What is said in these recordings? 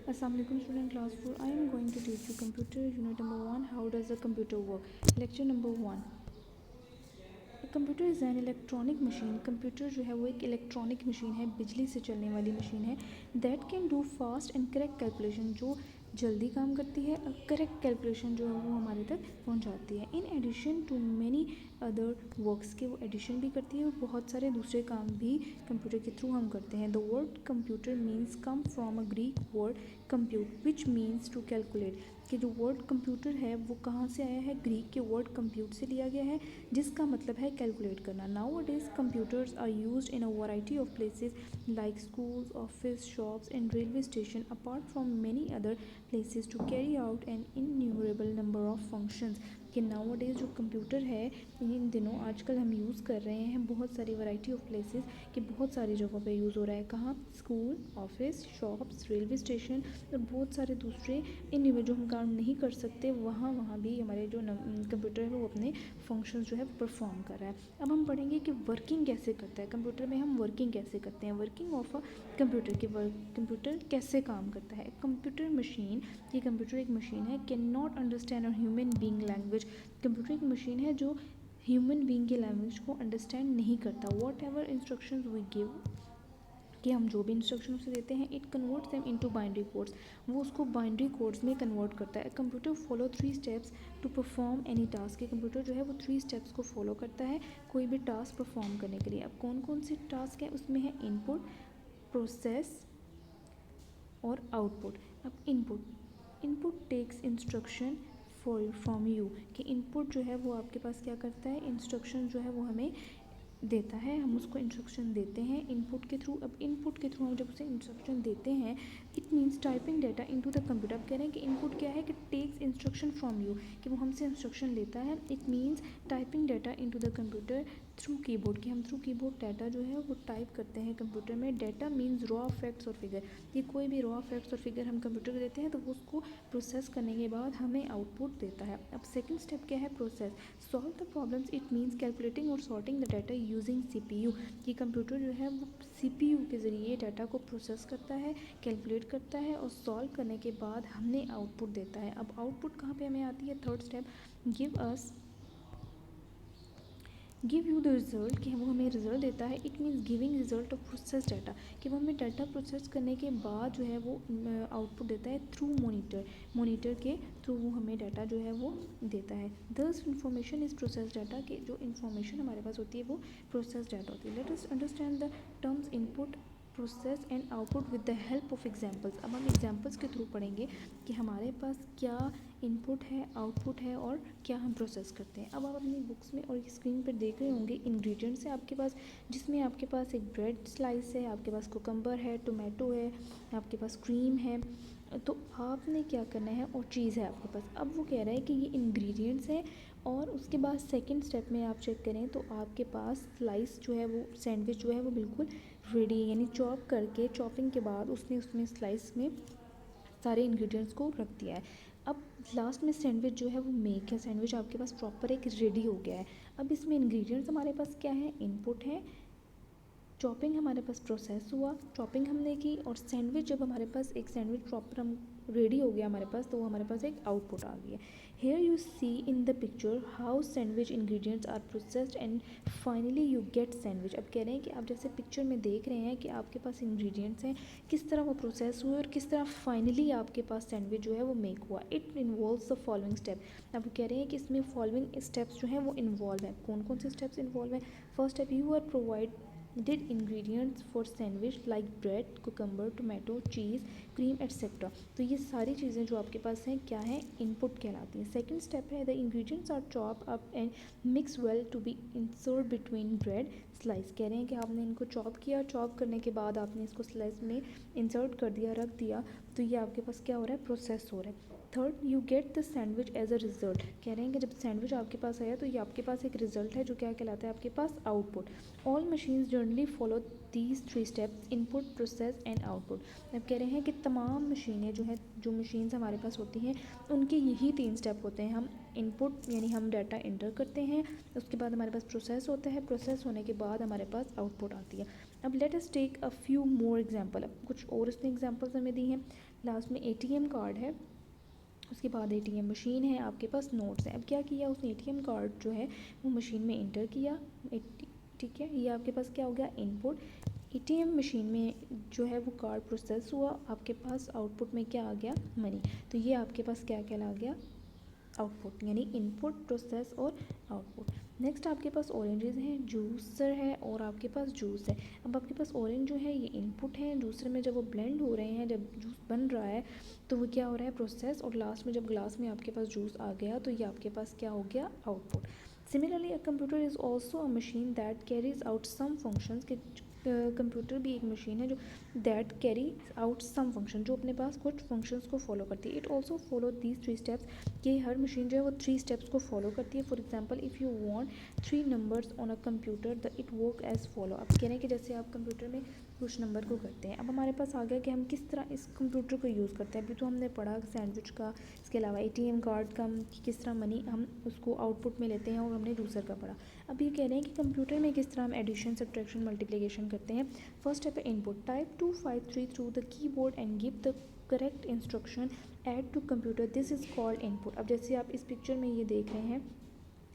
Assalamualaikum student class 4. I am going to teach you computer unit number 1. How does a computer work? Lecture number 1. Computer is an electronic machine. Computer जो है वो एक electronic machine है, बिजली से चलने वाली मशीन है. That can do fast and correct calculation, जो जल्दी काम करती है और करेक्ट कैलकुलेशन जो है वो हमारे तक पहुंचाती है. In addition to many other works, के वो एडिशन भी करती है और बहुत सारे दूसरे काम भी कंप्यूटर के थ्रू हम करते हैं. The word computer means come from a Greek word compute which means to calculate, कि जो वर्ड कंप्यूटर है वो कहाँ से आया है? ग्रीक के वर्ड कंप्यूट से लिया गया है, जिसका मतलब है कैलकुलेट करना. Nowadays computers are used in a variety of places like schools, office, shops and railway station apart from many other places to carry out an innumerable number of functions. कि nowadays जो computer है इन दिनों आजकल हम use कर रहे हैं बहुत सारी वैरायटी ऑफ प्लेसेस, कि बहुत सारी जगहों पे यूज़ हो रहा है. कहाँ? School, office, shops, railway station और बहुत सारे दूसरे इन जो हम काम नहीं कर सकते वहाँ भी हमारे जो कंप्यूटर है वो अपने फंक्शंस जो है परफॉर्म कर रहा है. अब हम पढ़ेंगे कि वर्किंग कैसे करता है कंप्यूटर में. हम वर्किंग कैसे करते हैं? वर्किंग ऑफ अ कंप्यूटर, के कंप्यूटर कैसे काम करता है. कंप्यूटर मशीन, ये कंप्यूटर एक मशीन है, cannot understand a human being language. Computer एक मशीन है जो ह्यूमन बीइंग के लैंग्वेज को अंडरस्टैंड नहीं करता. Whatever instructions we give, कि हम जो भी इंस्ट्रक्शन उसे देते हैं, it converts them into binary codes, वो उसको बाइनरी कोड्स में कन्वर्ट करता है. Computer follow 3 steps to perform any task. के कंप्यूटर जो है वो 3 स्टेप्स को फॉलो करता है कोई भी टास्क परफॉर्म करने के लिए. अब कौन कौन से टास्क हैं? उसमें है इनपुट, प्रोसेस और आउटपुट. अब input takes instruction from you, कि इनपुट जो है वो आपके पास क्या करता है? इंस्ट्रक्शन जो है वो हमें देता है, हम उसको इंस्ट्रक्शन देते हैं इनपुट के थ्रू. अब इनपुट के थ्रू हम जब उसे इंस्ट्रक्शन देते हैं, it means typing data into the computer. अब कह रहे हैं कि इनपुट क्या है? कि टेक्स इंस्ट्रक्शन फ्रॉम यू, कि वो हमसे इंस्ट्रक्शन लेता है. It means typing data into the computer through keyboard, कि हम थ्रू कीबोर्ड डाटा जो है वो टाइप करते हैं कंप्यूटर में. डाटा मीन्स रॉ फैक्ट्स और फिगर, ये कोई भी रॉ फैक्ट्स और फिगर हम कंप्यूटर को देते हैं तो वो उसको प्रोसेस करने के बाद हमें आउटपुट देता है. अब सेकंड स्टेप क्या है? Process. Solve the problems, it means calculating और sorting the data using CPU, कि कंप्यूटर जो है वो CPU के ज़रिए डाटा को प्रोसेस करता है, कैलकुलेट करता है और सॉल्व करने के बाद हमें आउटपुट देता है. अब आउटपुट कहाँ पे हमें आती है? Third step, give you the result, कि वो हमें रिज़ल्ट देता है. It means giving result of process data, कि वो हमें डाटा प्रोसेस करने के बाद जो है वो आउटपुट देता है थ्रू मोनीटर के थ्रू वो हमें डाटा जो है वो देता है. दस इन्फॉर्मेशन इज़ प्रोसेस डाटा, के जो इन्फॉर्मेशन हमारे पास होती है वो प्रोसेस डाटा होती है. Let us understand the terms input, process and output with the help of examples. अब हम एग्जाम्पल्स के थ्रू पढ़ेंगे कि हमारे पास क्या इनपुट है, आउटपुट है और क्या हम प्रोसेस करते हैं. अब आप अपनी बुक्स में और स्क्रीन पर देख रहे होंगे इंग्रेडिएंट्स है आपके पास, जिसमें आपके पास एक ब्रेड स्लाइस है, आपके पास कुकम्बर है, टोमेटो है, आपके पास क्रीम है. तो आपने क्या करना है, और चीज़ है आपके पास. अब वो कह रहा है कि ये इंग्रेडिएंट्स हैं और उसके बाद सेकंड स्टेप में आप चेक करें तो आपके पास स्लाइस जो है वो सैंडविच जो है वो बिल्कुल रेडी है, यानी चॉप करके चॉपिंग के बाद उसने उसमें स्लाइस में सारे इंग्रेडिएंट्स को रख दिया है. अब लास्ट में सैंडविच जो है वो मेक है, सैंडविच आपके पास प्रॉपर एक रेडी हो गया है. अब इसमें इंग्रेडिएंट्स हमारे पास क्या है? इनपुट है, चॉपिंग हमारे पास प्रोसेस हुआ, चॉपिंग हमने की, और सैंडविच जब हमारे पास एक सैंडविच प्रॉपर हम रेडी हो गया हमारे पास, तो वो हमारे पास एक आउटपुट आ गई है. Here you see in the picture how sandwich ingredients are processed and finally you get sandwich. अब कह रहे हैं कि आप जैसे पिक्चर में देख रहे हैं कि आपके पास इंग्रेडिएंट्स हैं, किस तरह वो प्रोसेस हुए और किस तरह फाइनली आपके पास सैंडविच जो है वो मेक हुआ. It involves the following step. अब कह रहे हैं कि इसमें फॉलोइंग स्टेप्स जो हैं वो इन्वॉल्व हैं. कौन कौन से स्टेप्स इन्वॉल्व हैं? First step, you are provide did ingredients for sandwich like bread, cucumber, tomato, cheese, cream etc. तो ये सारी चीज़ें जो आपके पास हैं क्या हैं? इनपुट कहलाती हैं. सेकंड स्टेप है the ingredients are chop up and mix well to be insert between bread slice. कह रहे हैं कि आपने इनको चॉप किया, चॉप करने के बाद आपने इसको स्लाइस में इंसर्ट कर दिया, रख दिया, तो ये आपके पास क्या हो रहा है? प्रोसेस हो रहा है. Third, you get the sandwich as a result. कह रहे हैं कि जब सैंडविच आपके पास आया तो ये आपके पास एक रिजल्ट है जो क्या कहलाता है? आपके पास output. All machines generally follow these 3 steps, input, process and output. अब कह रहे हैं कि तमाम मशीनें जो हैं, जो मशीन्स हमारे पास होती हैं, उनके यही 3 स्टेप होते हैं. हम इनपुट यानी हम डाटा एंटर करते हैं, उसके बाद हमारे पास प्रोसेस होता है, प्रोसेस होने के बाद हमारे पास आउटपुट आती है. अब let us take a few more example, अब कुछ और इसने एग्जांपल्स हमें दी हैं। लास्ट में एटीएम कार्ड है, उसके बाद एटीएम मशीन है, आपके पास नोट्स हैं। अब क्या किया उसने, एटीएम कार्ड जो है वो मशीन में इंटर किया, ठीक है, ये आपके पास क्या हो गया, इनपुट। एटीएम मशीन में जो है वो कार्ड प्रोसेस हुआ, आपके पास आउटपुट में क्या आ गया, मनी। तो ये आपके पास क्या कहला गया, आउटपुट, यानी इनपुट, प्रोसेस और आउटपुट। नेक्स्ट आपके पास ऑरेंजेस हैं, जूसर है और आपके पास जूस है। अब आपके पास ऑरेंज जो है ये इनपुट है, दूसरे में जब वो ब्लेंड हो रहे हैं, जब जूस बन रहा है तो वो क्या हो रहा है, प्रोसेस, और लास्ट में जब ग्लास में आपके पास जूस आ गया तो ये आपके पास क्या हो गया, output. Similarly a computer is also a machine that carries out some functions, के कंप्यूटर भी एक मशीन है जो that carry out some function, जो अपने पास कुछ फंक्शंस को फॉलो करती है। It also follow these 3 steps, कि हर मशीन जो है वो 3 स्टेप्स को फॉलो करती है। For example if you want 3 numbers on a computer the it work as follow. अब कह रहे हैं कि जैसे आप कंप्यूटर में कुछ नंबर को करते हैं। अब हमारे पास आ गया कि हम किस तरह इस कंप्यूटर को यूज़ करते हैं। अभी तो हमने पढ़ा सैंडविच का, इसके अलावा एटीएम कार्ड का, किस तरह मनी हम उसको आउटपुट में लेते हैं, और हमने जूसर का पढ़ा। अब ये कह रहे हैं कि कंप्यूटर में किस तरह हम एडिशन, सब्ट्रैक्शन, मल्टीप्लिकेशन करते हैं। फर्स्ट स्टेप है input, type 253 through the keyboard and give the correct instruction add to computer, this is called input. अब जैसे आप इस पिक्चर में ये देख रहे हैं,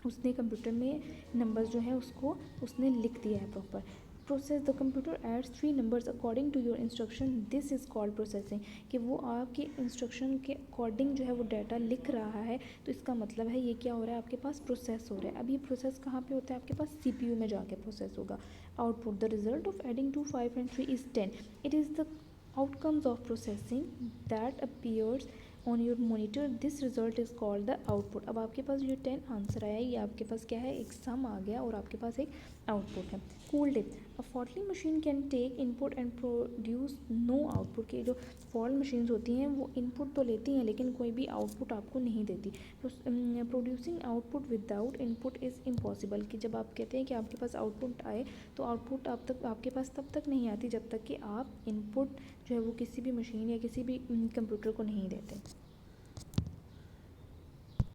उसने कंप्यूटर में नंबर्स जो है उसको उसने लिख दिया है proper. Process, the computer adds 3 numbers according to your instruction, this is called processing, कि वो आपके इंस्ट्रक्शन के अकॉर्डिंग जो है वो डाटा लिख रहा है, तो इसका मतलब है ये क्या हो रहा है, आपके पास प्रोसेस हो रहा है। अब ये प्रोसेस कहाँ पे होता है, आपके पास सीपीयू में जाके प्रोसेस होगा। Output, the result of adding 2, 5 and 3 is 10, it is the outcomes of processing that appears on your monitor, this result is called the output। अब आपके पास जो 10 आंसर आया, ये आपके पास क्या है, एक सम आ गया और आपके पास एक आउटपुट है। Cool tip, a faulty machine can take input and produce no output, के जो फॉल्ट मशीन्स होती हैं वो इनपुट तो लेती हैं लेकिन कोई भी आउटपुट आपको नहीं देती। Producing output without input is impossible, कि जब आप कहते हैं कि आपके पास आउटपुट आए तो आउटपुट आपके पास तब तक नहीं आती जब तक कि आप इनपुट जो है वो किसी भी मशीन या किसी भी कंप्यूटर को नहीं देते।